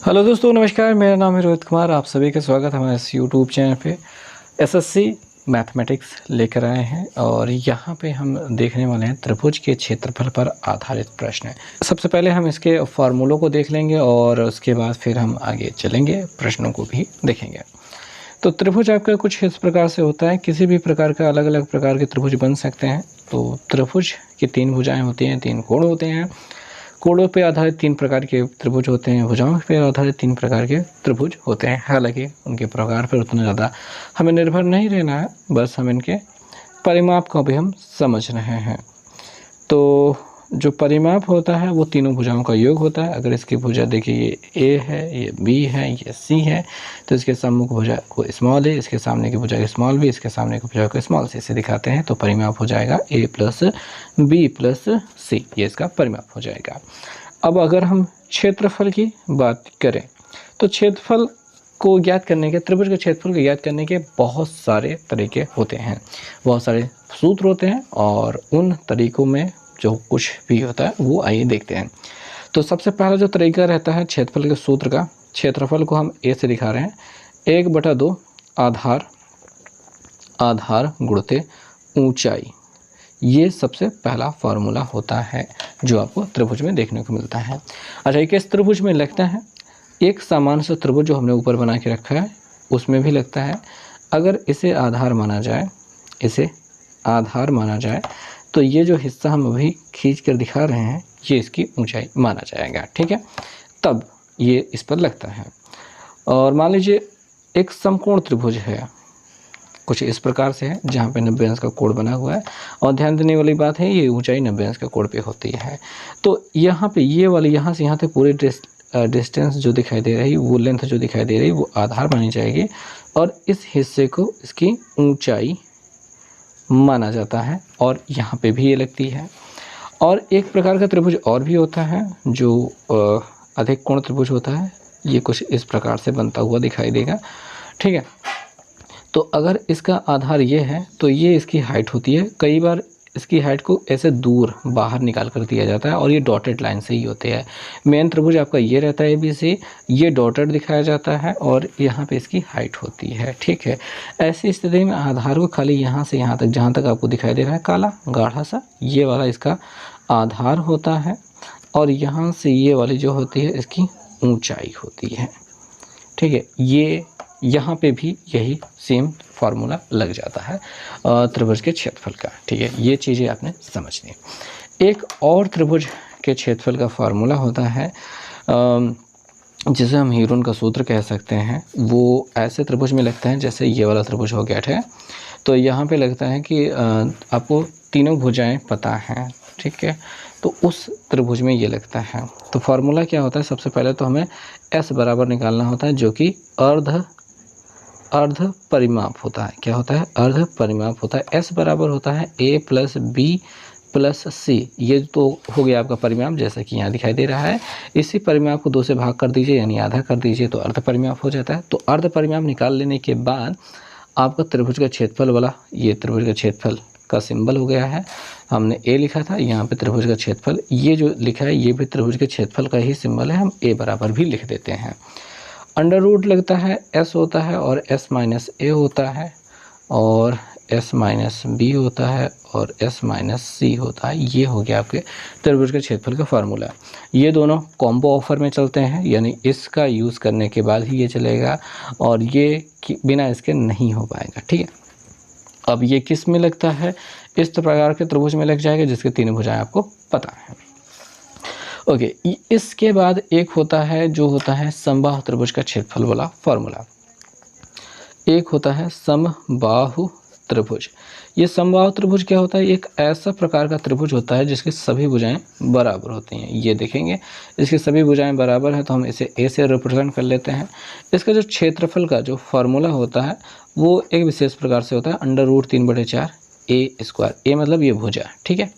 Hello दोस्तों, नमस्कार। मेरा नाम है रोहित कुमार। आप सभी का स्वागत है हमारे इस यूट्यूब चैनल पे। एसएससी मैथमेटिक्स लेकर आए हैं और यहाँ पे हम देखने वाले हैं त्रिभुज के क्षेत्रफल पर आधारित प्रश्न। सबसे पहले हम इसके फार्मूलों को देख लेंगे और उसके बाद फिर हम आगे चलेंगे, प्रश्नों को भी देखेंगे। तो त्रिभुज आपका कुछ इस प्रकार से होता है। किसी भी प्रकार का अलग अलग प्रकार के त्रिभुज बन सकते हैं। तो त्रिभुज की 3 भुजाएँ होती हैं, 3 कोण होते हैं। कोणों पे आधारित 3 प्रकार के त्रिभुज होते हैं, भुजाओं पे आधारित 3 प्रकार के त्रिभुज होते हैं। हालांकि उनके प्रकार पर उतना ज़्यादा हमें निर्भर नहीं रहना है, बस हम इनके परिमाप को भी हम समझ रहे हैं। तो जो परिमाप होता है वो तीनों भुजाओं का योग होता है। अगर इसकी भुजा देखिए, ये ए है, ये बी है, ये सी है, तो इसके सम्मुख भुजा को स्मॉल ए, इसके सामने की भुजा को स्मॉल बी, इसके सामने की भुजा को स्मॉल सी से दिखाते हैं। तो परिमाप हो जाएगा ए प्लस बी प्लस सी, ये इसका परिमाप हो जाएगा। अब अगर हम क्षेत्रफल की बात करें तो क्षेत्रफल को ज्ञात करने के, त्रिभुज के क्षेत्रफल को ज्ञात करने के बहुत सारे तरीके होते हैं, बहुत सारे सूत्र होते हैं और उन तरीकों में जो कुछ भी होता है वो आइए देखते हैं। तो सबसे पहला जो तरीका रहता है क्षेत्रफल के सूत्र का, क्षेत्रफल को हम ए से दिखा रहे हैं, 1/2 आधार गुणित ऊंचाई। ये सबसे पहला फार्मूला होता है जो आपको त्रिभुज में देखने को मिलता है। अच्छा, ये किस त्रिभुज में लगता है? एक सामान्य सा त्रिभुज जो हमने ऊपर बना के रखा है उसमें भी लगता है। अगर इसे आधार माना जाए, इसे आधार माना जाए तो ये जो हिस्सा हम अभी खींच कर दिखा रहे हैं ये इसकी ऊंचाई माना जाएगा। ठीक है, तब ये इस पर लगता है। और मान लीजिए एक समकोण त्रिभुज है, कुछ इस प्रकार से है, जहाँ पे 90 अंश का कोण बना हुआ है। और ध्यान देने वाली बात है, ये ऊंचाई 90 अंश का कोण पे होती है। तो यहाँ पे ये वाली, यहाँ से यहाँ तक पूरी डिस्टेंस जो दिखाई दे रही, वो लेंथ जो दिखाई दे रही, वो आधार मानी जाएगी और इस हिस्से को इसकी ऊंचाई माना जाता है। और यहाँ पे भी ये लगती है। और एक प्रकार का त्रिभुज और भी होता है जो अधिक कोण त्रिभुज होता है। ये कुछ इस प्रकार से बनता हुआ दिखाई देगा। ठीक है, तो अगर इसका आधार ये है तो ये इसकी हाइट होती है। कई बार इसकी हाइट को ऐसे दूर बाहर निकाल कर दिया जाता है और ये डॉटेड लाइन से ही होते हैं। मेन त्रिभुज आपका ये रहता है ABC, ये डॉटेड दिखाया जाता है और यहाँ पे इसकी हाइट होती है। ठीक है, ऐसी स्थिति में आधार को खाली यहाँ से यहाँ तक, जहाँ तक आपको दिखाई दे रहा है काला गाढ़ा सा, ये वाला इसका आधार होता है और यहाँ से ये वाली जो होती है इसकी ऊँचाई होती है। ठीक है, ये यहाँ पे भी यही सेम फार्मूला लग जाता है त्रिभुज के क्षेत्रफल का। ठीक है, ये चीज़ें आपने समझनी है। एक और त्रिभुज के क्षेत्रफल का फार्मूला होता है जिसे हम हीरोन का सूत्र कह सकते हैं। वो ऐसे त्रिभुज में लगता है जैसे ये वाला त्रिभुज हो गया है। तो यहाँ पे लगता है कि आपको तीनों भुजाएं पता हैं। ठीक है, तो उस त्रिभुज में ये लगता है। तो फार्मूला क्या होता है? सबसे पहले तो हमें S बराबर निकालना होता है, जो कि अर्ध परिमाप होता है। क्या होता है? अर्ध परिमाप होता है। S बराबर होता है A plus B plus C। ये तो हो गया आपका परिमाप, जैसा कि यहाँ दिखाई दे रहा है। इसी परिमाप को 2 से भाग कर दीजिए, यानी आधा कर दीजिए, तो अर्ध परिमाप हो जाता है। तो अर्ध परिमाप निकाल लेने के बाद आपका त्रिभुज का क्षेत्रफल वाला, ये त्रिभुज का क्षेत्रफल का सिंबल हो गया है। हमने A लिखा था, यहाँ पे त्रिभुज का क्षेत्रफल, ये जो लिखा है ये भी त्रिभुज के क्षेत्रफल का ही सिंबल है। हम A बराबर भी लिख देते हैं। अंडर रूट लगता है, S होता है और S माइनस A होता है और S माइनस B होता है और S माइनस C होता है। ये हो गया आपके त्रिभुज के क्षेत्रफल का फार्मूला। ये दोनों कॉम्बो ऑफर में चलते हैं, यानी इसका यूज़ करने के बाद ही ये चलेगा और ये बिना इसके नहीं हो पाएगा। ठीक है, अब ये किस में लगता है? इस प्रकार के त्रिभुज में लग जाएगा जिसके तीनों भुजाएं आपको पता है। ओके, इसके बाद एक होता है जो होता है समबाहु त्रिभुज का क्षेत्रफल वाला फार्मूला। एक होता है समबाहु त्रिभुज। ये समबाहु त्रिभुज क्या होता है? एक ऐसा प्रकार का त्रिभुज होता है जिसकी सभी भुजाएं बराबर होती हैं। ये देखेंगे, इसकी सभी भुजाएं बराबर है तो हम इसे A से रिप्रेजेंट कर लेते हैं। इसका जो क्षेत्रफल का जो फार्मूला होता है वो एक विशेष प्रकार से होता है, अंडर रूट 3/4 A²। A मतलब ये भुजा। ठीक है,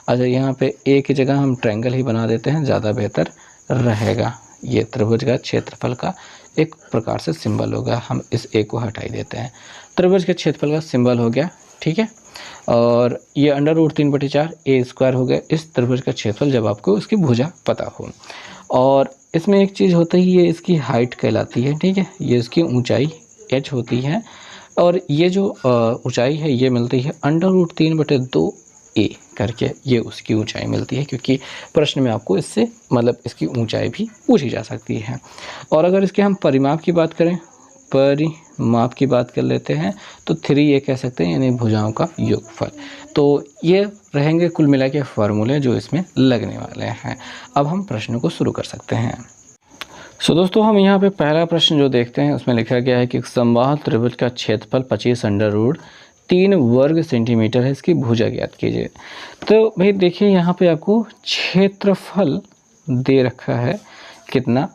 अच्छा, यहाँ पे A की जगह हम ट्रायंगल ही बना देते हैं, ज़्यादा बेहतर रहेगा। ये त्रिभुज का क्षेत्रफल का एक प्रकार से सिंबल होगा। हम इस A को हटा ही देते हैं। त्रिभुज के क्षेत्रफल का सिंबल हो गया। ठीक है, और ये अंडर रूट 3/4 A² हो गया इस त्रिभुज का क्षेत्रफल, जब आपको उसकी भुजा पता हो। और इसमें एक चीज़ होता ही ये इसकी हाइट कहलाती है, ठीक है, ये इसकी ऊंचाई h होती है और ये जो ऊंचाई है ये मिलती है √3/2a करके, ये उसकी ऊंचाई मिलती है, क्योंकि प्रश्न में आपको इससे मतलब इसकी ऊंचाई भी पूछी जा सकती है। और अगर इसके हम परिमाप की बात करें, परिमाप की बात कर लेते हैं तो 3a कह सकते हैं, यानी भुजाओं का योगफल। तो ये रहेंगे कुल मिला के फार्मूले जो इसमें लगने वाले हैं। अब हम प्रश्न को शुरू कर सकते हैं। दोस्तों हम यहाँ पे पहला प्रश्न जो देखते हैं उसमें लिखा गया है कि एक समबाहु त्रिभुज का क्षेत्रफल 25√3 वर्ग सेंटीमीटर है, इसकी भुजा ज्ञात कीजिए। तो भाई देखिए यहाँ पे आपको क्षेत्रफल दे रखा है कितना,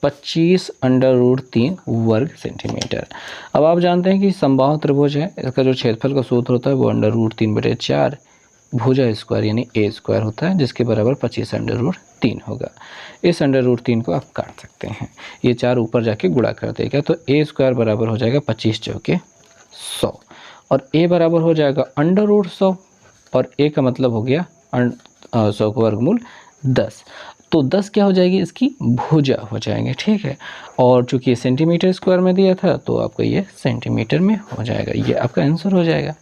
25√3 वर्ग सेंटीमीटर। अब आप जानते हैं कि समबाहु त्रिभुज है, इसका जो क्षेत्रफल का सूत्र होता है वो √3/4 भुजा स्क्वायर यानी a स्क्वायर होता है, जिसके बराबर 25√3 होगा। इस √3 को आप काट सकते हैं, ये 4 ऊपर जाके गुणा कर देगा, तो a स्क्वायर बराबर हो जाएगा 25 चौके 100 और a बराबर हो जाएगा √100 और a का मतलब हो गया 100 का वर्गमूल 10। तो 10 क्या हो जाएगी, इसकी भुजा हो जाएंगे, ठीक है। और चूंकि सेंटीमीटर स्क्वायर में दिया था तो आपको ये सेंटीमीटर में हो जाएगा, ये आपका आंसर हो जाएगा।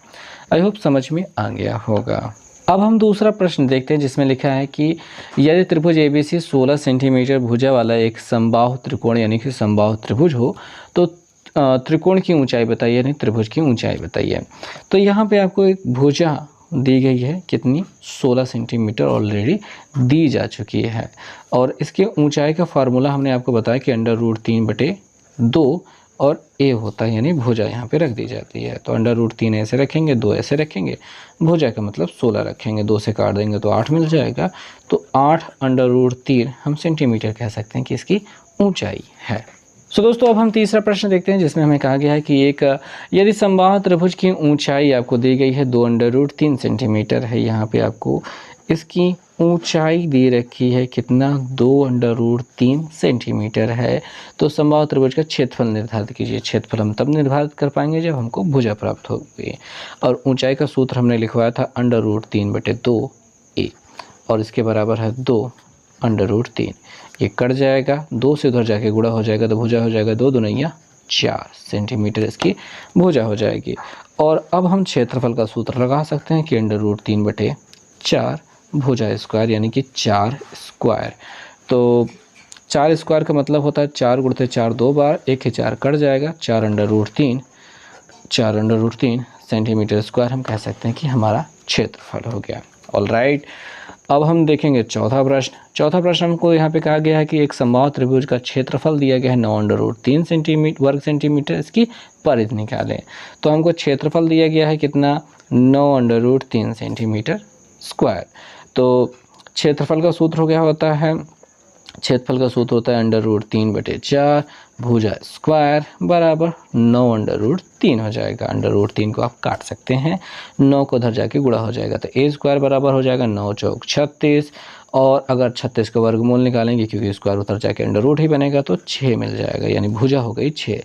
आई होप समझ में आ गया होगा। अब हम दूसरा प्रश्न देखते हैं जिसमें लिखा है कि यदि त्रिभुज ABC 16 सेंटीमीटर भुजा वाला एक समबाहु त्रिकोण यानी कि समबाहु त्रिभुज हो तो त्रिकोण की ऊंचाई बताइए, यानी त्रिभुज की ऊंचाई बताइए। तो यहाँ पे आपको एक भुजा दी गई है, कितनी, 16 सेंटीमीटर ऑलरेडी दी जा चुकी है और इसके ऊंचाई का फार्मूला हमने आपको बताया कि √3/2 और a होता है, यानी भुजा यहाँ पे रख दी जाती है। तो √3 ऐसे रखेंगे, 2 ऐसे रखेंगे, भुजा का मतलब 16 रखेंगे, 2 से काट देंगे तो 8 मिल जाएगा। तो 8 √3 हम सेंटीमीटर कह सकते हैं कि इसकी ऊंचाई है। दोस्तों अब हम तीसरा प्रश्न देखते हैं जिसमें हमें कहा गया है कि एक यदि समबाहु त्रिभुज की ऊंचाई आपको दी गई है 2 √3 सेंटीमीटर है, यहाँ पे आपको इसकी ऊंचाई दे रखी है कितना, 2 √3 सेंटीमीटर है। तो समबाहु त्रिभुज का क्षेत्रफल निर्धारित कीजिए। क्षेत्रफल हम तब निर्धारित कर पाएंगे जब हमको भुजा प्राप्त होगी और ऊंचाई का सूत्र हमने लिखवाया था √3/2a और इसके बराबर है 2 √3। ये कट जाएगा, 2 से उधर जाके गुणा हो जाएगा तो भुजा हो जाएगा 2 दूनिया 4 सेंटीमीटर इसकी भुजा हो जाएगी। और अब हम क्षेत्रफल का सूत्र लगा सकते हैं कि √3/4 भुजा स्क्वायर यानी कि 4 स्क्वायर। तो 4 स्क्वायर का मतलब होता है 4 × 4 2 बार, 1 के 4 कट जाएगा, 4 √3 सेंटीमीटर स्क्वायर हम कह सकते हैं कि हमारा क्षेत्रफल हो गया। ऑलराइट, अब हम देखेंगे चौथा प्रश्न। चौथा प्रश्न हमको यहाँ पे कहा गया है कि एक समबाहु त्रिभुज का क्षेत्रफल दिया गया है 9 √3 वर्ग सेंटीमीटर, इसकी परिधि निकालें। तो हमको क्षेत्रफल दिया गया है कितना, 9 √3 सेंटीमीटर स्क्वायर। तो क्षेत्रफल का सूत्र हो गया होता है, क्षेत्रफल का सूत्र होता है √3/4 भुजा स्क्वायर बराबर 9 √3 हो जाएगा। √3 को आप काट सकते हैं, 9 को उधर जाके गुणा हो जाएगा तो a स्क्वायर बराबर हो जाएगा 9 चौक 36 और अगर 36 का वर्गमूल निकालेंगे क्योंकि स्क्वायर उधर जाके √ ही बनेगा तो 6 मिल जाएगा, यानी भुजा हो गई 6।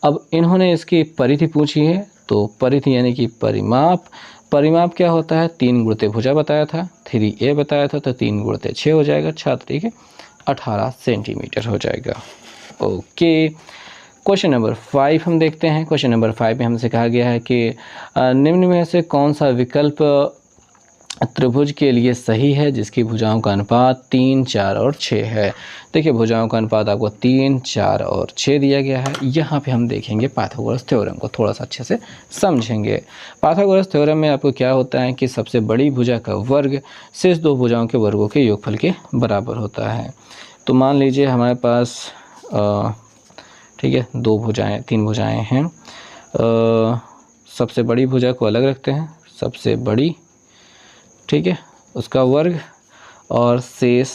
अब इन्होंने इसकी परिधि पूछी है, तो परिधि यानी कि परिमाप, परिमाप क्या होता है, 3 गुणित भुजा बताया था, 3a बताया था, तो 3 गुणित 6 हो जाएगा छात्र, ठीक है, 18 सेंटीमीटर हो जाएगा। ओके, क्वेश्चन नंबर 5 हम देखते हैं। क्वेश्चन नंबर 5 में हमसे कहा गया है कि निम्न में से कौन सा विकल्प त्रिभुज के लिए सही है जिसकी भुजाओं का अनुपात 3, 4 और 6 है। देखिए भुजाओं का अनुपात आपको 3, 4 और 6 दिया गया है। यहाँ पे हम देखेंगे पाइथागोरस थ्योरम को थोड़ा सा अच्छे से समझेंगे। पाइथागोरस थ्योरम में आपको क्या होता है कि सबसे बड़ी भुजा का वर्ग शेष 2 भुजाओं के वर्गों के योगफल के बराबर होता है। तो मान लीजिए हमारे पास ठीक है 2 भुजाएँ 3 भुजाएँ हैं, सबसे बड़ी भुजा को अलग रखते हैं, सबसे बड़ी, ठीक है, उसका वर्ग और शेष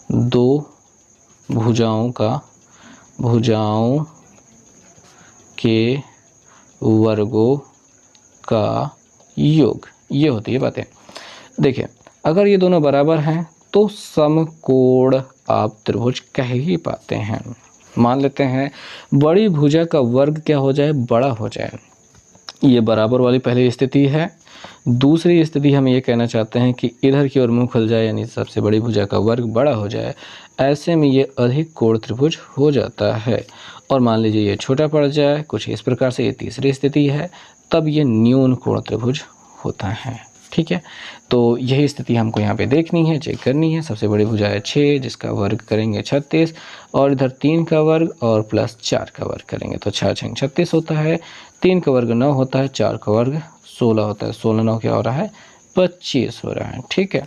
2 भुजाओं के वर्गों का योग, ये होती है बातें। देखिए अगर ये दोनों बराबर हैं तो समकोण आप त्रिभुज कह ही पाते हैं। मान लेते हैं बड़ी भुजा का वर्ग क्या हो जाए, बड़ा हो जाए, ये बराबर वाली पहली स्थिति है। दूसरी स्थिति हम ये कहना चाहते हैं कि इधर की ओर मुंह खुल जाए, यानी सबसे बड़ी भुजा का वर्ग बड़ा हो जाए, ऐसे में ये अधिक कोण त्रिभुज हो जाता है। और मान लीजिए ये छोटा पड़ जाए कुछ इस प्रकार से, ये तीसरी स्थिति है, तब ये न्यून कोण त्रिभुज होता है। ठीक है, तो यही स्थिति हमको यहाँ पे देखनी है, चेक करनी है। सबसे बड़ी भुजा है 6, जिसका वर्ग करेंगे 36, और इधर 3 का वर्ग और प्लस 4 का वर्ग करेंगे तो 6 6 36 होता है। 3 का वर्ग 9 होता है, 4 का वर्ग 16 होता है। 16 9 क्या हो रहा है, 25 हो रहा है। ठीक है,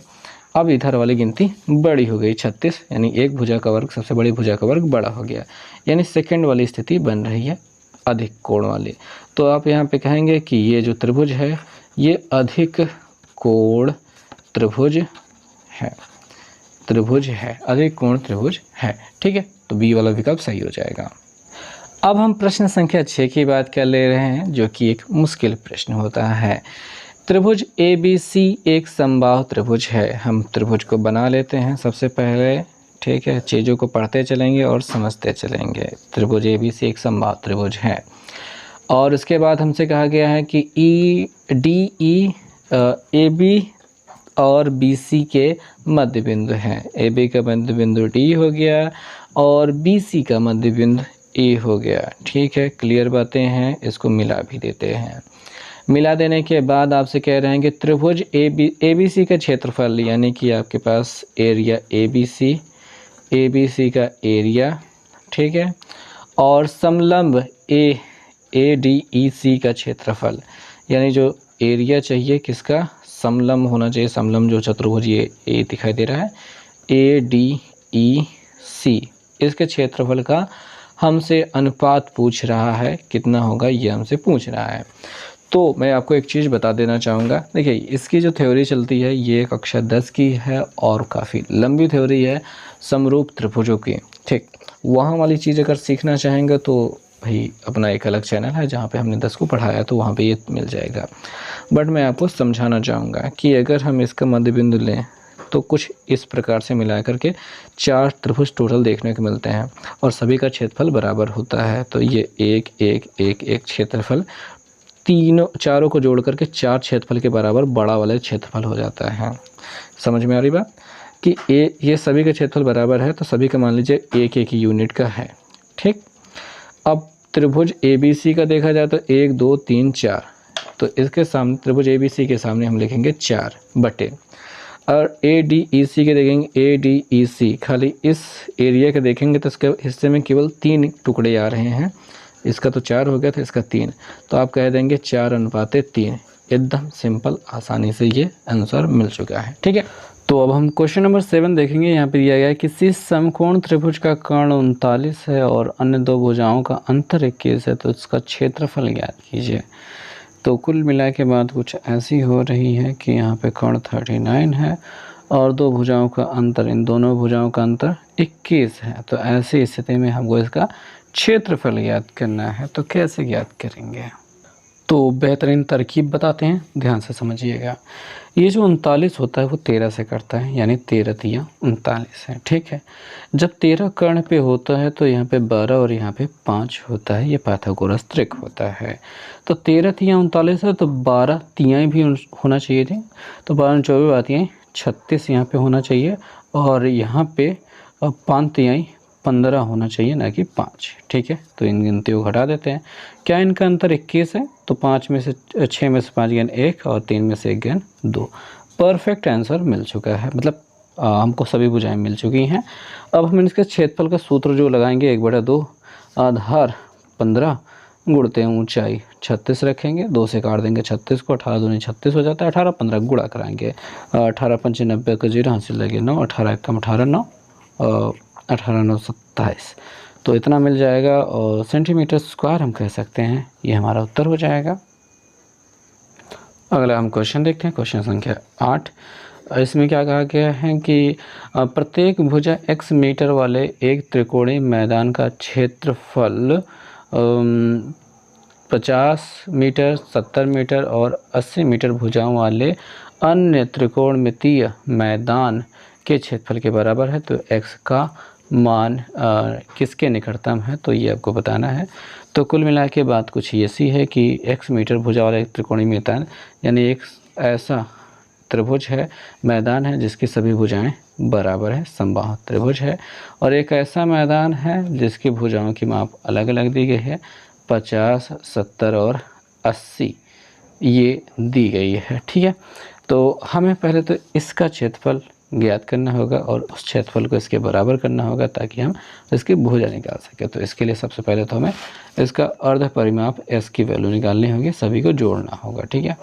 अब इधर वाली गिनती बड़ी हो गई 36, यानी एक भुजा का वर्ग, सबसे बड़ी भुजा का वर्ग बड़ा हो गया, यानी सेकंड वाली स्थिति बन रही है अधिक कोण वाली। तो आप यहाँ पे कहेंगे कि ये जो त्रिभुज है ये अधिक कोण त्रिभुज है, अधिक कोण त्रिभुज है। ठीक है, तो बी वाला विकल्प सही हो जाएगा। अब हम प्रश्न संख्या 6 की बात कर ले रहे हैं, जो कि एक मुश्किल प्रश्न होता है। त्रिभुज ABC एक समबाहु त्रिभुज है। हम त्रिभुज को बना लेते हैं सबसे पहले। ठीक है, चीज़ों को पढ़ते चलेंगे और समझते चलेंगे। त्रिभुज ABC एक समबाहु त्रिभुज है, और उसके बाद हमसे कहा गया है कि DE AB और BC के मध्य बिंदु हैं। AB का मध्य बिंदु D हो गया और BC का मध्य बिंदु E हो गया। ठीक है, क्लियर बातें हैं, इसको मिला भी देते हैं। मिला देने के बाद आपसे कह रहे हैं कि त्रिभुज ABC का क्षेत्रफल, यानी कि आपके पास एरिया ABC का एरिया, ठीक है, और समलंब ADEC का क्षेत्रफल, यानी जो एरिया चाहिए किसका, समलंब होना चाहिए। समलंब जो चतुर्भुज ये ए दिखाई दे रहा है, ADEC, इसके क्षेत्रफल का हमसे अनुपात पूछ रहा है, कितना होगा ये हमसे पूछ रहा है। तो मैं आपको एक चीज़ बता देना चाहूँगा। देखिए, इसकी जो थ्योरी चलती है ये कक्षा 10 की है और काफ़ी लंबी थ्योरी है समरूप त्रिभुजों की। ठीक, वहाँ वाली चीज़ अगर सीखना चाहेंगे तो भाई अपना एक अलग चैनल है जहाँ पे हमने 10 को पढ़ाया, तो वहाँ पे ये मिल जाएगा। बट मैं आपको समझाना चाहूँगा कि अगर हम इसका मध्य बिंदु लें तो कुछ इस प्रकार से मिला करके 4 त्रिभुज टोटल देखने को मिलते हैं, और सभी का क्षेत्रफल बराबर होता है। तो ये 1 1 1 1 क्षेत्रफल, चारों को जोड़ करके 4 क्षेत्रफल के बराबर बड़ा वाला क्षेत्रफल हो जाता है। समझ में आ रही बात कि ये सभी का क्षेत्रफल बराबर है, तो सभी का मान लीजिए 1 1 यूनिट का है। ठीक, अब त्रिभुज ABC का देखा जाए तो 1 2 3 4, तो इसके सामने त्रिभुज ABC के सामने हम लिखेंगे 4 बटे, और ADEC के देखेंगे ADEC, खाली इस एरिया के देखेंगे तो इसके हिस्से में केवल 3 टुकड़े आ रहे हैं। इसका तो 4 हो गया था, इसका 3, तो आप कह देंगे 4:3। एकदम सिंपल, आसानी से ये आंसर मिल चुका है। ठीक है, तो अब हम क्वेश्चन नंबर 7 देखेंगे। यहाँ पे दिया गया है किसी समकोण त्रिभुज का कर्ण 39 है और अन्य दो भुजाओं का अंतर 21 है, तो इसका क्षेत्रफल ज्ञात कीजिए। तो कुल मिला के बात कुछ ऐसी हो रही है कि यहाँ पे कर्ण 39 है और दो भुजाओं का अंतर, इन दोनों भुजाओं का अंतर 21 है। तो ऐसी स्थिति में हमको इसका क्षेत्रफल ज्ञात करना है, तो कैसे ज्ञात करेंगे? तो बेहतरीन तरकीब बताते हैं, ध्यान से समझिएगा। ये जो 39 होता है वो 13 से करता है, यानी 13 तिया 39 है। ठीक है, जब 13 कर्ण पे होता है तो यहाँ पे 12 और यहाँ पे 5 होता है, ये पाइथागोरस त्रिक होता है। तो 13 तिया 39 है, तो 12 तियाएँ भी होना चाहिए थी, तो 12 24 बातियाँ 36 यहाँ पे होना चाहिए, और यहाँ पे 5 तियाई 15 होना चाहिए, ना कि 5। ठीक है, तो इन गिनतियों को हटा देते हैं। क्या इनका अंतर 21 है, तो 6 में से 5 ज्ञान 1 और 3 में से 1 ज्ञान 2। परफेक्ट आंसर मिल चुका है, मतलब हमको सभी भुजाएं मिल चुकी हैं। अब हम इसके क्षेत्रफल का सूत्र जो लगाएंगे 1/2, आधार 15 गुणते ऊंचाई 36 रखेंगे, 2 से काट देंगे 36 को, 18 दूनी 36 हो जाता है, 18 15 गुणा कराएंगे, 18 पंचे 90 का 0 हासिल लगे 9, 18 कम 18 9, 18 9 27, तो इतना मिल जाएगा, और सेंटीमीटर स्क्वायर हम कह सकते हैं। ये हमारा उत्तर हो जाएगा। अगला हम क्वेश्चन देखते हैं, क्वेश्चन संख्या 8। इसमें क्या कहा गया है कि प्रत्येक भुजा x मीटर वाले एक त्रिकोणीय मैदान का क्षेत्रफल 50 मीटर, 70 मीटर और 80 मीटर भुजाओं वाले अन्य त्रिकोणमितीय मैदान के क्षेत्रफल के बराबर है। तो x का मान किसके निकटतम है, तो ये आपको बताना है। तो कुल मिला के बात कुछ ऐसी है कि x मीटर भुजा वाला एक त्रिकोणीय मैदान, यानी एक ऐसा त्रिभुज है, मैदान है जिसकी सभी भुजाएं बराबर है, समबाहु त्रिभुज है। और एक ऐसा मैदान है जिसकी भुजाओं की माप अलग अलग दी गई है, 50, 70 और 80 ये दी गई है। ठीक है, तो हमें पहले तो इसका क्षेत्रफल ज्ञात करना होगा और उस क्षेत्रफल को इसके बराबर करना होगा ताकि हम इसकी भुजा निकाल सकें। तो इसके लिए सबसे पहले तो हमें इसका अर्ध परिमाप s की वैल्यू निकालनी होगी, सभी को जोड़ना होगा। ठीक है,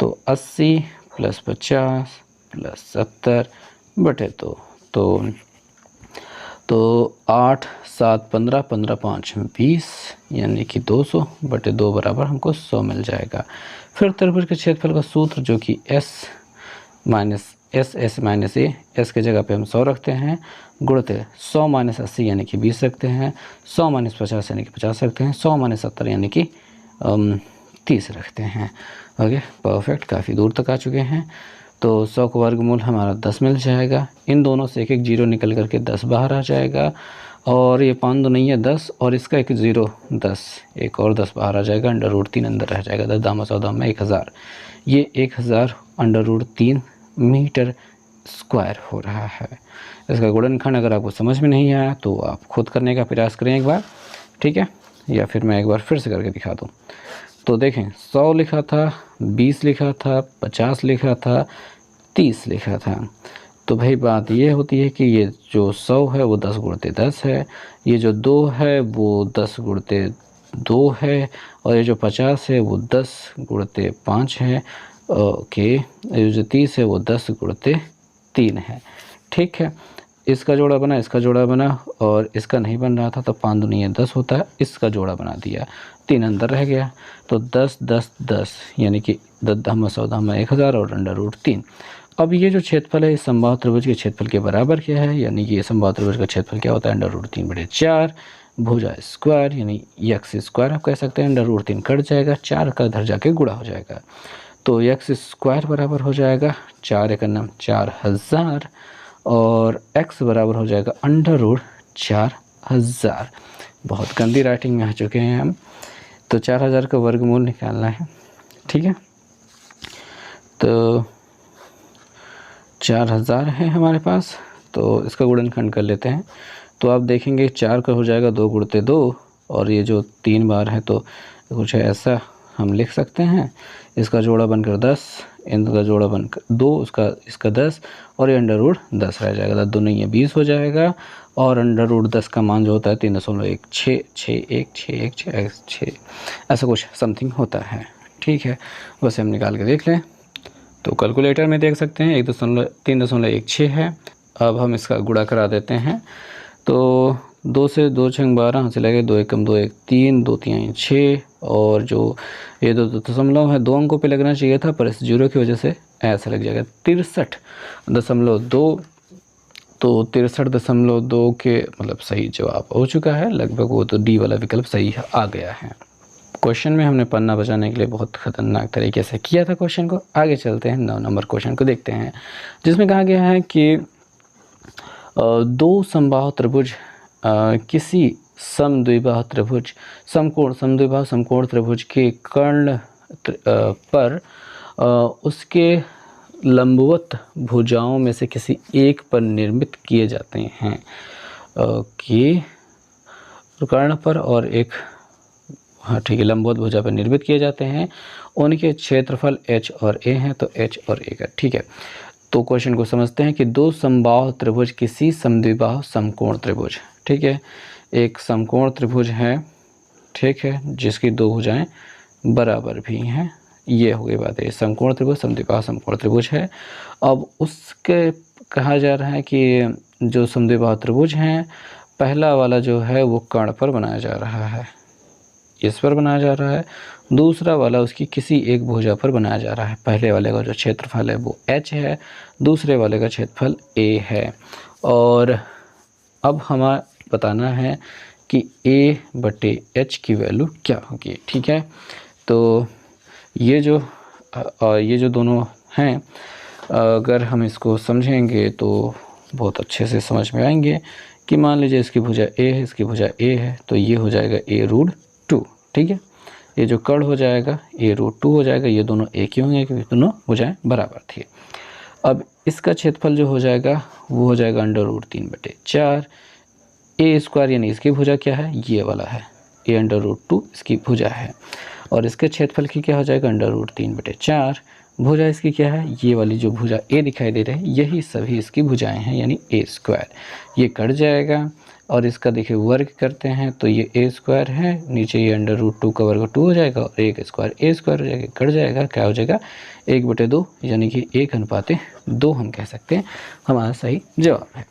तो 80 + 50 + 70 बटे 2, तो 8, 7, 15, 15, 5, 20 यानी कि 200 बटे 2 बराबर हमको 100 मिल जाएगा। फिर त्रिभुज के क्षेत्रफल का सूत्र जो कि s माइनस ए, s की जगह पे हम 100 रखते हैं, गुणते 100 - 80 यानी कि 20 रखते हैं, 100 - 50 यानी कि 50 रखते हैं, 100 - 70 यानी कि 30 रखते हैं। ओके, परफेक्ट, काफ़ी दूर तक आ चुके हैं। तो 100 का वर्गमूल हमारा 10 मिल जाएगा। इन दोनों से एक एक जीरो निकल करके 10 बाहर आ जाएगा, और ये 5 नहीं है 10, और इसका एक जीरो 10, एक और 10 बाहर आ जाएगा, √3 अंदर रह जाएगा, 10 दामा 100 दामा 1000, ये 1000 √3 मीटर स्क्वायर हो रहा है। इसका गुणनखंड अगर आपको समझ में नहीं आया तो आप खुद करने का प्रयास करें एक बार, ठीक है, या फिर मैं एक बार फिर से करके दिखा दूँ। तो देखें, 100 लिखा था, 20 लिखा था, 50 लिखा था, 30 लिखा था। तो भाई बात ये होती है कि ये जो 100 है वो 10 × 10 है, ये जो 2 है वो 10 × 2 है, और ये जो 50 है वो 10 × 5 है। ओके, ये जो 30 है वो 10 × 3 है। ठीक है, इसका जोड़ा बना, इसका जोड़ा बना, और इसका नहीं बन रहा था तो 5 दूनी 10 होता है, इसका जोड़ा बना दिया, 3 अंदर रह गया, तो 10, 10, 10 यानी कि 10 दामा 100 दामा 1000 और √3। अब ये जो क्षेत्रफल है इस समबाहु त्रिभुज के क्षेत्रफल के बराबर क्या है, यानी कि ये समबाहु त्रिभुज का क्षेत्रफल क्या होता है, √3/4 भुजा स्क्वायर, यानी x स्क्वायर आप कह सकते हैं, √3 कट जाएगा, 4 का इधर जाके गुणा हो जाएगा, तो x स्क्वायर बराबर हो जाएगा 4 × 9 4000, और x बराबर हो जाएगा √4000। बहुत गंदी राइटिंग में आ चुके हैं हम, तो 4000 का वर्गमूल निकालना है। ठीक है, तो 4000 है हमारे पास, तो इसका गुणनखंड कर लेते हैं। तो आप देखेंगे 4 का हो जाएगा 2 × 2, और ये जो 3 बार है तो कुछ ऐसा हम लिख सकते हैं, इसका जोड़ा बनकर 10, इनका जोड़ा बनकर 2, इसका 10, और ये √10 रह जाएगा, 10 दूनी ये 20 हो जाएगा, और √10 का मान जो होता है 3.166166 ऐसा कुछ समथिंग होता है। ठीक है, वैसे हम निकाल के देख लें, तो कैलकुलेटर में देख सकते हैं 3.16 है। अब हम इसका गुणा करा देते हैं, तो 2 से 2 6 12 से लगे, 2 × 2 = 3, 2 × 3 = 6, और जो ये 2 दशमलव है 2 अंकों पे लगना चाहिए था, पर इस जीरो की वजह से ऐसा लग जाएगा 63.2, तो 63.2 के मतलब सही जवाब हो चुका है लगभग, वो तो डी वाला विकल्प सही आ गया है। क्वेश्चन में हमने पन्ना बचाने के लिए बहुत ख़तरनाक तरीके से किया था क्वेश्चन को। आगे चलते हैं, 9 नंबर क्वेश्चन को देखते हैं, जिसमें कहा गया है कि 2 समबाहु त्रिभुज किसी समद्विबाहु त्रिभुज समकोण त्रिभुज के कर्ण पर उसके लंबवत भुजाओं में से किसी एक पर निर्मित किए जाते हैं। कि कर्ण पर और एक, हाँ ठीक है, लंबवत भुजा पर निर्मित किए जाते हैं, उनके क्षेत्रफल h और a हैं, तो h और a का। ठीक है, तो क्वेश्चन को समझते हैं कि 2 समबाहु त्रिभुज किसी समद्विबाहु समकोण त्रिभुज, ठीक है, एक समकोण त्रिभुज है, ठीक है, जिसकी 2 भुजाएं बराबर भी हैं, ये हो गई बात है, समकोण त्रिभुज समद्विबाहु समकोण त्रिभुज है। अब उसके कहा जा रहा है कि जो समद्विबाहु त्रिभुज हैं, पहला वाला जो है वो कर्ण पर बनाया जा रहा है, इस पर बनाया जा रहा है, दूसरा वाला उसकी किसी एक भुजा पर बनाया जा रहा है। पहले वाले का जो क्षेत्रफल है वो h है, दूसरे वाले का क्षेत्रफल a है, और अब हमें बताना है कि a/h की वैल्यू क्या होगी। ठीक है, तो ये जो दोनों हैं, अगर हम इसको समझेंगे तो बहुत अच्छे से समझ में आएंगे कि मान लीजिए इसकी भुजा a है, इसकी भुजा a है, तो ये हो जाएगा a√2। ठीक है। ये जो कर्ण हो जाएगा ये √2 हो जाएगा, ये दोनों एक ही होंगे क्योंकि दोनों भुजाएं बराबर थी। अब इसका क्षेत्रफल जो हो जाएगा वो हो जाएगा √3/4 a² यानी इसकी भुजा क्या है, ये वाला है, a√2 इसकी भुजा है। और इसके क्षेत्रफल की क्या हो जाएगा √3/4, भुजा इसकी क्या है, ये वाली जो भुजा a दिखाई दे रही है यही सभी इसकी भुजाएं हैं यानी a²। ये कट जाएगा और इसका देखिए वर्ग करते हैं तो ये a² है, नीचे ये √2 का वर्ग 2 हो जाएगा और 1² a² हो जाएगा, कट जाएगा, क्या हो जाएगा 1/2 यानी कि 1:2 हम कह सकते हैं, हमारा सही जवाब है।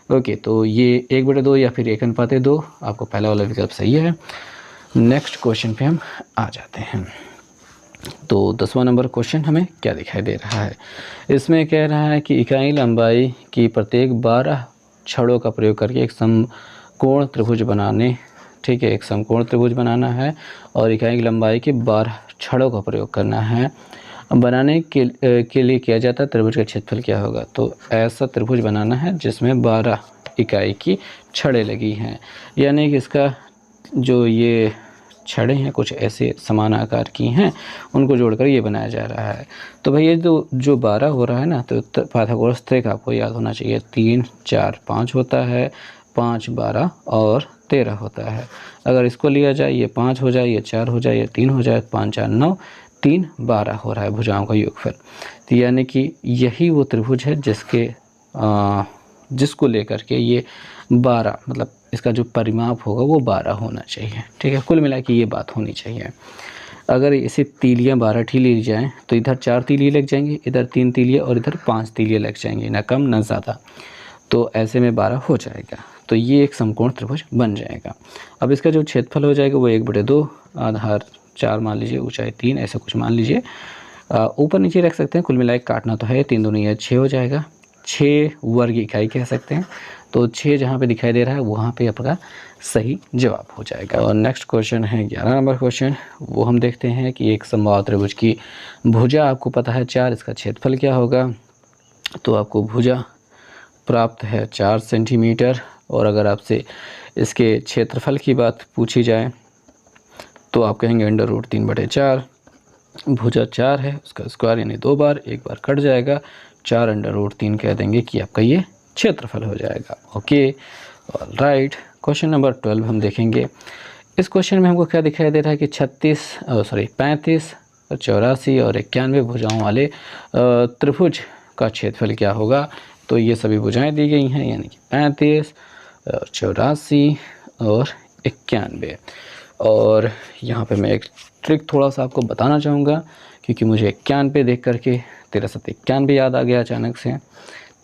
ओके, तो ये 1/2 या फिर 1:2 आपको पहला वाला विकल्प सही है। नेक्स्ट क्वेश्चन पे हम आ जाते हैं। तो 10वां नंबर क्वेश्चन हमें क्या दिखाई दे रहा है, इसमें कह रहा है कि इकाई लंबाई की प्रत्येक 12 छड़ों का प्रयोग करके एक समकोण त्रिभुज बनाने, ठीक है, एक समकोण त्रिभुज बनाना है और इकाई की लंबाई के 12 छड़ों का प्रयोग करना है। बनाने के लिए किया जाता है त्रिभुज का क्षेत्रफल क्या होगा। तो ऐसा त्रिभुज बनाना है जिसमें 12 इकाई की छड़ें लगी हैं, यानी कि इसका जो ये छड़ें हैं कुछ ऐसे समान आकार की हैं, उनको जोड़कर ये बनाया जा रहा है। तो भाई ये जो 12 हो रहा है ना, तो पाइथागोरस त्रिक आपको याद होना चाहिए, 3 4 5 होता है, 5 12 और 13 होता है। अगर इसको लिया जाए ये 5 हो जाए, ये 4 हो जाए, ये 3 हो जाए, 5 4 9, 3 12 हो रहा है भुजाओं का योगफल। तो यानी कि यही वो त्रिभुज है जिसको लेकर के ये 12 मतलब इसका जो परिमाप होगा वो 12 होना चाहिए, ठीक है। कुल मिला के ये बात होनी चाहिए। अगर इसे तीलियाँ 12 ठी ली जाएँ तो इधर 4 तीलिए लग जाएंगे, इधर 3 तीलिए और इधर 5 तीलिए लग जाएंगे, ना कम ना ज़्यादा। तो ऐसे में 12 हो जाएगा, तो ये एक समकोण त्रिभुज बन जाएगा। अब इसका जो क्षेत्रफल हो जाएगा वो 1/2, आधार 4 मान लीजिए, ऊंचाई 3, ऐसा कुछ मान लीजिए, ऊपर नीचे रख सकते हैं। कुल मिलाकर काटना तो है, 3 दूनी 6 हो जाएगा, 6 वर्ग इकाई कह सकते हैं। तो 6 जहाँ पे दिखाई दे रहा है वहाँ पे आपका सही जवाब हो जाएगा। और नेक्स्ट क्वेश्चन है 11 नंबर क्वेश्चन, वो हम देखते हैं कि एक समबाहु त्रिभुज की भुजा आपको पता है 4, इसका क्षेत्रफल क्या होगा। तो आपको भुजा प्राप्त है 4 सेंटीमीटर, और अगर आपसे इसके क्षेत्रफल की बात पूछी जाए तो आप कहेंगे √3/4, भुजा 4 है उसका स्क्वायर यानी 2 बार, एक बार कट जाएगा, 4√3 कह देंगे कि आपका ये क्षेत्रफल हो जाएगा। Okay, right. क्वेश्चन नंबर 12 हम देखेंगे। इस क्वेश्चन में हमको क्या दिखाई दे रहा है कि 35, 84 और 91 भुजाओं वाले त्रिभुज का क्षेत्रफल क्या होगा। तो ये सभी भुजाएं दी गई हैं, यानी कि 35, 84 और 91। और यहाँ पे मैं एक ट्रिक थोड़ा सा आपको बताना चाहूँगा, क्योंकि मुझे 91 देख करके 13×7 याद आ गया अचानक से।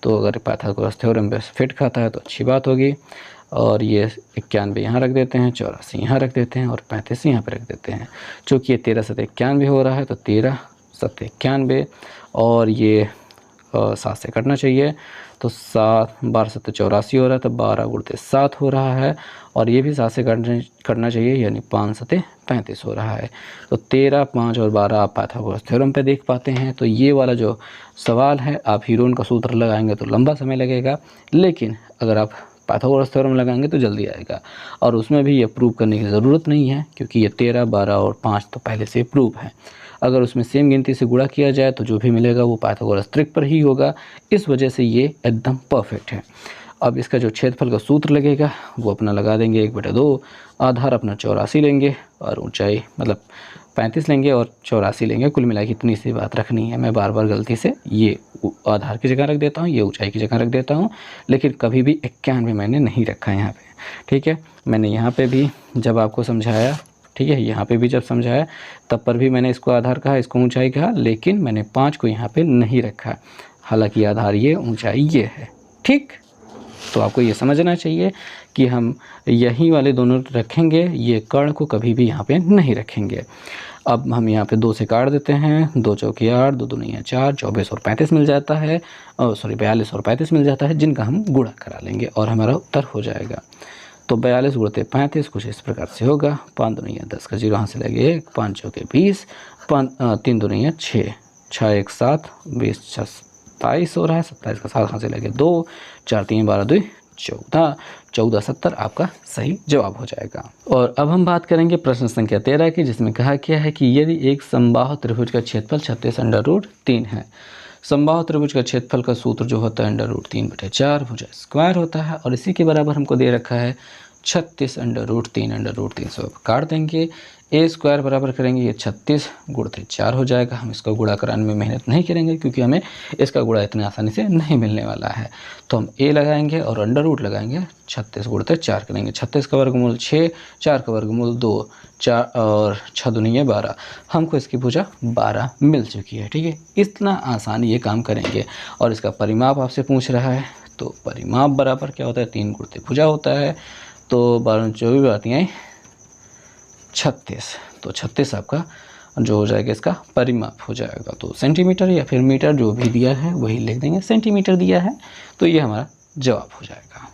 तो अगर पाइथागोरस थ्योरम पे फिट खाता है तो अच्छी बात होगी। और ये 91 यहाँ रख देते हैं, 84 यहाँ रख देते हैं और 35 यहाँ पे रख देते हैं। चूँकि ये 13×7 हो रहा है तो 13×7 और ये 7 से कटना चाहिए, तो 7 12×7 84 हो रहा है, तो 12×7 हो रहा है, और ये भी 7 से कटना चाहिए यानी 5×7 35 हो रहा है। तो 13, 5 और 12 आप पाइथागोरस थ्योरम पे देख पाते हैं। तो ये वाला जो सवाल है आप हीरोन का सूत्र लगाएंगे तो लंबा समय लगेगा, लेकिन अगर आप पाइथागोरस थ्योरम लगाएंगे तो जल्दी आएगा। और उसमें भी ये प्रूव करने की ज़रूरत नहीं है, क्योंकि ये 13, 12 और 5 तो पहले से प्रूव है। अगर उसमें सेम गिनती से गुणा किया जाए तो जो भी मिलेगा वो पाइथागोरस त्रिक पर ही होगा, इस वजह से ये एकदम परफेक्ट है। अब इसका जो क्षेत्रफल का सूत्र लगेगा वो अपना लगा देंगे 1/2, आधार अपना 84 लेंगे और ऊंचाई मतलब 35 लेंगे और 84 लेंगे। कुल मिला के इतनी सी बात रखनी है। मैं बार बार गलती से ये आधार की जगह रख देता हूँ, ये ऊंचाई की जगह रख देता हूँ, लेकिन कभी भी 91 मैंने नहीं रखा है यहाँ पे, ठीक है। मैंने यहाँ पे भी जब आपको समझाया, ठीक है, यहाँ पे भी जब समझाया तब पर भी मैंने इसको आधार कहा, इसको ऊंचाई कहा, लेकिन मैंने 5 को यहाँ पे नहीं रखा, हालांकि आधार ये, ऊंचाई ये है, ठीक। तो आपको ये समझना चाहिए कि हम यही वाले दोनों रखेंगे, ये कर्ण को कभी भी यहाँ पे नहीं रखेंगे। अब हम यहाँ पे 2 से काट देते हैं, 2 चौके 8, 2 दूनी 4, 24 और 35 मिल जाता है, 42 और 35 मिल जाता है, जिनका हम गुणा करा लेंगे और हमारा उत्तर हो जाएगा। तो 42 गुणते 35 कुछ इस प्रकार से होगा, 5 दूनी 10 का 0 यहाँ से लगे 1, 5 चौके 20, 3 दूनी 6, 6 1 7, 20 27 हो रहा है, 27 का 7 यहाँ से लगे 2, 4 3 12 2 14, 1470 आपका सही जवाब हो जाएगा। और अब हम बात करेंगे प्रश्न संख्या 13 की, जिसमें कहा क्या है कि यदि एक समबाहु त्रिभुज का क्षेत्रफल 36√3 है। समबाहु त्रिभुज का क्षेत्रफल का सूत्र जो होता है √3/4 भुजा स्क्वायर होता है, और इसी के बराबर हमको दे रखा है 36√3 से काट देंगे। ए स्क्वायर बराबर करेंगे ये 36 गुणित 4 हो जाएगा। हम इसका गुणा कराने में मेहनत नहीं करेंगे क्योंकि हमें इसका गुणा इतने आसानी से नहीं मिलने वाला है। तो हम ए लगाएंगे और अंडर रूट लगाएंगे, 36 गुणित 4 करेंगे। 36 का वर्गमूल 6, 4 का वर्गमूल 2, 4 और 6 दूनी 12। हमको इसकी भुजा 12 मिल चुकी है। ठीक है, इतना आसानी ये काम करेंगे। और इसका परिमाप आपसे पूछ रहा है, तो परिमाप बराबर क्या होता है, 3 गुणित भुजा होता है। तो 12 24 आती हैं 36, तो 36 आपका जो हो जाएगा इसका परिमाप हो जाएगा। तो सेंटीमीटर या फिर मीटर जो भी दिया है वही लिख देंगे, सेंटीमीटर दिया है तो ये हमारा जवाब हो जाएगा।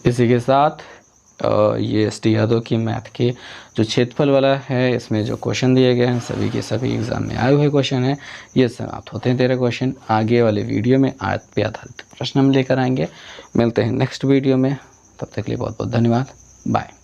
इसी के साथ ये एस.टी. यादव की मैथ के जो क्षेत्रफल वाला है, इसमें जो क्वेश्चन दिए गए हैं सभी के सभी एग्जाम में आए हुए क्वेश्चन हैं, ये समाप्त होते हैं 13 क्वेश्चन। आगे वाले वीडियो में आयत पे आधारित प्रश्न हम लेकर आएंगे। मिलते हैं नेक्स्ट वीडियो में, तब तक के लिए बहुत बहुत धन्यवाद। बाय।